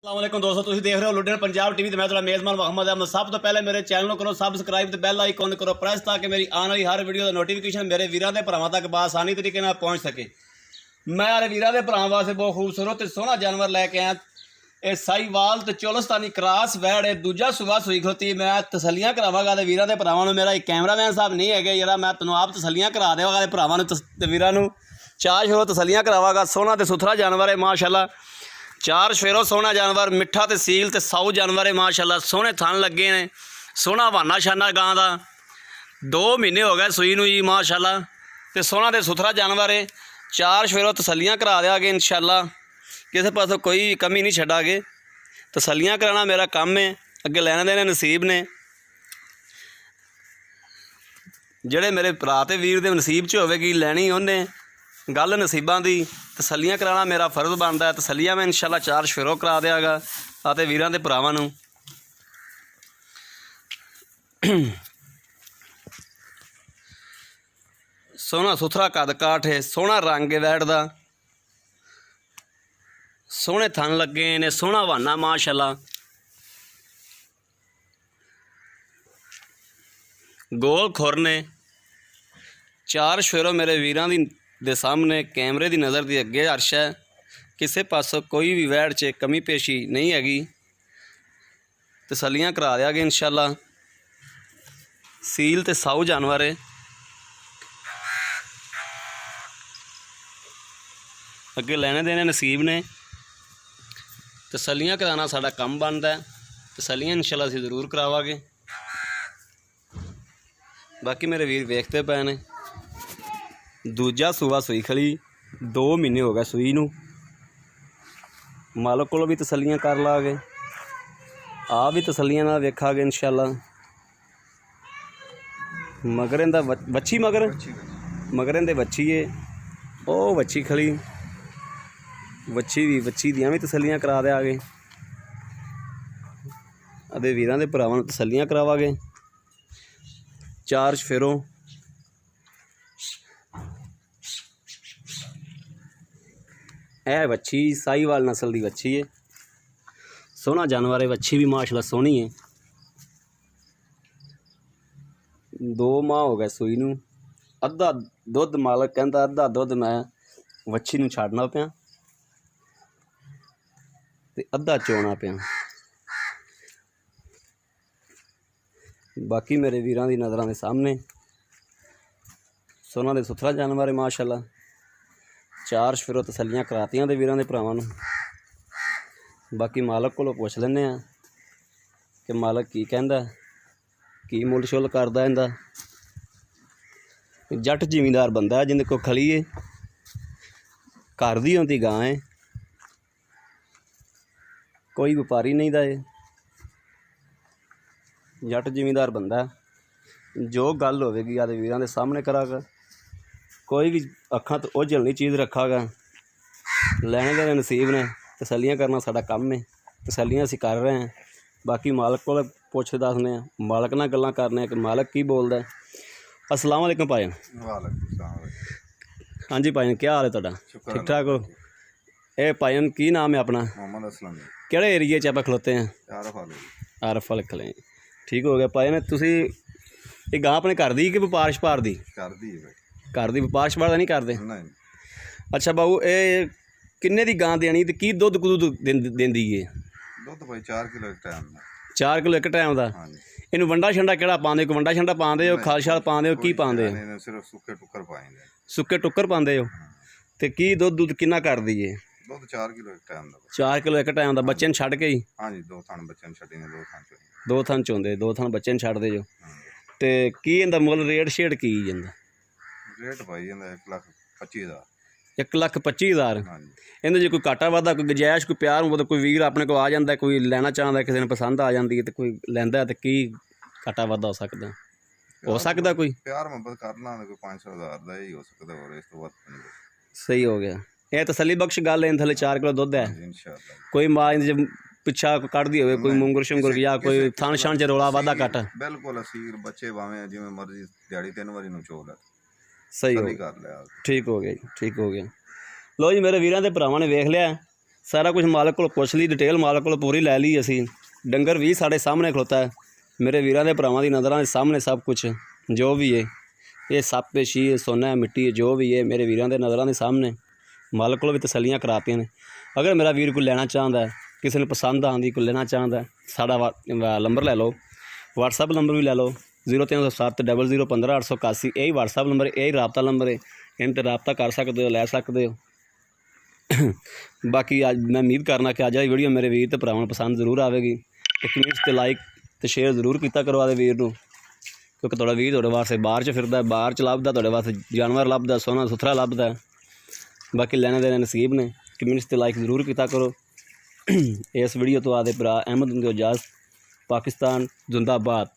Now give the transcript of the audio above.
अस्सलामुअलैकुम दोस्तों, तुम देख रहे हो लुधियाना पंजाब टीवी। मैं थोड़ा मेज़बान मोहम्मद अहमद। सब तो पहले मेरे चैनल करो सबसक्राइब, तो बैल आइकॉन करो प्रेस, ताकि मेरी आने वाली हर वीडियो का नोटिफिकेशन मेरे वीरों के भरावां तक आसानी तरीके नाल पहुँच सके। मैं यार वीरों के भरावां वास्ते बहुत खूबसूरत सोहना जानवर लैके आया। ये साहीवाल तो चोलस्तानी क्रॉस वैड़ है, दूजा सुबह सुई खलोती। मैं तसलियां करावांगा तो वीरों के भरावां। मेरा एक कैमरामैन साहब नहीं है जरा, मैं तेनों आप तसलियां करा देवांगा भरावां वीरों। चार शोर तसलियां करावांगा। सोहना तो सुथरा जानवर है माशाअल्लाह। चार शेरों सोहना जानवर, मिठा तो सील तो साऊ जानवर है माशाअल्लाह। सोहने थन लगे ने, सोहना बहाना शाना गां का। 2 महीने हो गए सूई नूं जी माशाअल्लाह। तो सोहना तो सुथरा जानवर है। चार शेरों तसलियां करा देंगे इंशाअल्लाह। किसी पासों कोई कमी नहीं छड्डांगे। तसलियां कराना मेरा काम है, अगे लैने देने नसीब ने। ਜਿਹੜੇ मेरे भरा ते वीर दे नसीब च होवेगी लैनी उन्हें गल नसीबां दी। तसलियां कराना मेरा फर्ज बनता है। तसलियां मैं इंशाअल्लाह चार शेरों करा देंगा आते वीरां दे भरावां नूं। सोहना सुथरा कद काठ है, सोहना रंग है वैड़ दा, सोहने थन लगे ने, सोहना बहाना माशाअल्लाह। गोल खुर ने। चार शेरों मेरे वीरां दे सामने कैमरे की नज़र की अगे अर्श है। किसी पासों कोई भी वैड़ च कमी पेशी नहीं हैगी। तसलियां करा देंगे इंशाअल्लाह। सील ते साऊ जानवर है। अगे लैने देने नसीब ने। तसलियां कराना साडा काम बनता है। तसलियां इंशाअल्लाह असीं जरूर करावांगे। बाकी मेरे वीर वेखते पे ने। दूजा सूआ सूई खड़ी, 2 महीने हो गए सूई नूं। मालक कोलों भी तसलियां कर लागे, आप भी तसलियां नाल वेखांगे इंशाअल्लाह। मगर इंदा बच्ची मगर इंदे बच्ची है, ओ बच्ची खड़ी। बच्ची दियां भी तसलियां करा देंगे। अदे वीरां दे भरावां नूं तसलियां करावांगे। चार शेरों यह बच्ची साहीवाल नस्ल की बच्ची है। सोहना जानवर है, बच्ची भी माशाअल्लाह सोहनी है। 2 माह हो गए सूई नूं। अद्धा दुध मालक कहता, अद्धा दुध मैं बच्ची नूं छाड़ना पिया ते अद्धा चोना पिया। बाकी मेरे वीरां दी नज़रां दे सामने सोहना दे सुथरा जानवर है माशाअल्लाह। चार शेरों तसलियां करातियां दे वीरां दे भरावां नूं। बाकी मालक कोलों पुछ लैने आ कि मालक की कहंदा, की मुल शुल करदा इंदा। जट जिमींदार बंदा है जिंदे को खली है, घर दी होंदी गां है, कोई व्यापारी नहीं दा है। जट जिमींदार बंदा है। जो गल होवेगी आदे वीरां दे सामने करागा। कोई भी अखां तो ओझल नहीं चीज़ रखागा। लैने देने नसीब ने। तसलियां करना साडा काम है। तसलियां असीं कर रहे हैं। बाकी मालक को पुछ दसने, मालक नाल गल्लां करने कि मालक की बोलदा है। अस्सलाम वालेकुम भाईजान। हाँ जी भाईजान, क्या हाल है तुहाडा? ठीक ठाक हो? ए भाईजान की नाम है अपना? मोहम्मद असलम। किहड़े एरिए च आपां खलोते हैं? आरफ वाले। खले। ठीक हो गया भाईजान। तुसीं ये गां अपने घर दी कि व्यापार छपार दी? घर दी है। घर दी, व्यापार छपार दा नहीं करदे? नहीं। अच्छा बाबू, ये किन्ने दी गां देनी ते की दुध कुदू देंदी है? दुध भाई 4 किलो एक टाइम का। 4 किलो एक टाइम का। हाँ जी। इनू वंडा छंडा केड़ा पांदे? कोई वंडा छंडा पांदे हो, खाल शाल पांदे हो, की पांदे हो? नहीं, सिर्फ सूखे टुकर पाएंगे। सुक्के टुक्कर पांदे हो? ते की दुध किन्ना कर दी है? दुध 4 किलो एक टाइम का। 4 किलो एक टाइम का। बच्चे ने छड़ के ही? हाँ जी, 2 थान बच्चे छड्डे ने, 2 थान चोरी। 2 थन चोंदे, 2 थन बच्चे ने छड्डदे जो। ते की इंदा मुल रेट शेट की इंदा? रेट भाई इंदा 1,25,000। 1,25,000। हाँ जी। इन्हें जो कोई घाटा वाधा, कोई गुंजाइश, कोई प्यार हो, कोई वीर अपने को आ जाता, कोई लैना चाहता, किसी ने पसंद आ जाती है तो कोई लैंदा, तो की घाटा वाधा हो सकता? हो सकता कोई प्यार मुहब्बत करना कोई 500,000 का ही हो सकता, और इस तो बात नहीं। सही हो गया। यह तसली बख्श गल है। थले 4 किलो दुध है। इंशाअल्लाह। कोई माँ जब पिछा कढ़दी हो, कोई मुंगर शुंगर या कोई थान शान च रौला वाधा घट? बिल्कुल असीर बच्चे भावें जिवें मर्जी दिहाड़ी 3 वारी नूं चो लै। सही हो। कर लिया। ठीक हो गया जी, ठीक हो गया। लो जी मेरे वीरां दे भरावां ने वेख लिया। ਸਾਰਾ ਕੁਝ ਮਾਲਕ ਕੋਲ ਪੁੱਛ ਲਈ, ਡਿਟੇਲ ਮਾਲਕ ਕੋਲ ਪੂਰੀ ਲੈ ਲਈ ਅਸੀਂ। ਡੰਗਰ ਵੀ ਸਾਡੇ ਸਾਹਮਣੇ ਖਲੋਤਾ ਹੈ, ਮੇਰੇ ਵੀਰਾਂ ਦੇ ਭਰਾਵਾਂ ਦੀ ਨਜ਼ਰਾਂ ਦੇ ਸਾਹਮਣੇ ਸਭ ਕੁਝ ਜੋ ਵੀ ਹੈ, ਇਹ ਸੱਪ ਹੈ, ਸ਼ੀ ਹੈ, ਸੋਨਾ ਹੈ, ਮਿੱਟੀ ਹੈ, ਜੋ ਵੀ ਹੈ ਮੇਰੇ ਵੀਰਾਂ ਦੇ ਨਜ਼ਰਾਂ ਦੇ ਸਾਹਮਣੇ ਮਾਲਕ ਕੋਲ ਵੀ ਤਸੱਲੀਆਂ ਕਰਾਤੀਆਂ ਨੇ। ਅਗਰ ਮੇਰਾ ਵੀਰ ਕੋਈ ਲੈਣਾ ਚਾਹੁੰਦਾ ਹੈ, ਕਿਸੇ ਨੂੰ ਪਸੰਦ ਆਉਂਦੀ ਕੋਈ ਲੈਣਾ ਚਾਹੁੰਦਾ, ਸਾਡਾ ਨੰਬਰ ਲੈ ਲਓ, WhatsApp ਨੰਬਰ ਵੀ ਲੈ ਲਓ 0307 00 15 881। ਇਹੀ WhatsApp ਨੰਬਰ, ਇਹੀ ਰਾਬਤਾ ਨੰਬਰ ਹੈ, ਇਹਨਾਂ 'ਤੇ ਰਾਬਤਾ ਕਰ ਸਕਦੇ ਹੋ, ਲੈ ਸਕਦੇ ਹੋ। ਬਾਕੀ ਅੱਜ ਮੈਂ ਉਮੀਦ ਕਰਨਾ ਕਿ ਅੱਜ ਵਾਲੀ ਵੀਡੀਓ ਮੇਰੇ ਵੀਰ ਤੇ ਭਰਾਵਾਂ ਨੂੰ ਪਸੰਦ ਜ਼ਰੂਰ ਆਵੇਗੀ। ਤੇ ਕਮੈਂਟਸ ਤੇ ਲਾਈਕ ਤੇ ਸ਼ੇਅਰ ਜ਼ਰੂਰ ਕੀਤਾ ਕਰੋ ਆਦੇ ਵੀਰ ਨੂੰ, ਕਿਉਂਕਿ ਤੁਹਾਡਾ ਵੀਰ ਤੁਹਾਡੇ ਵਾਸਤੇ ਬਾਹਰ 'ਚ ਫਿਰਦਾ, ਬਾਹਰ 'ਚ ਲੱਭਦਾ, ਤੁਹਾਡੇ ਵਾਸਤੇ ਜਾਨਵਰ ਲੱਭਦਾ, ਸੋਹਣਾ ਸੁਥਰਾ ਲੱਭਦਾ। ਬਾਕੀ ਲੈਣੇ ਦੇਣੇ ਨਸੀਬ ਨੇ। ਕਮੈਂਟਸ ਤੇ ਲਾਈਕ ਜ਼ਰੂਰ ਕੀਤਾ ਕਰੋ। ਇਸ ਵੀਡੀਓ ਤੋਂ ਆਦੇ ਭਰਾ ਅਹਿਮਦ ਨੂੰ ਦਿਓ ਇਜਾਜ਼ਤ। ਪਾਕਿਸਤਾਨ ਜ਼ਿੰਦਾਬਾਦ।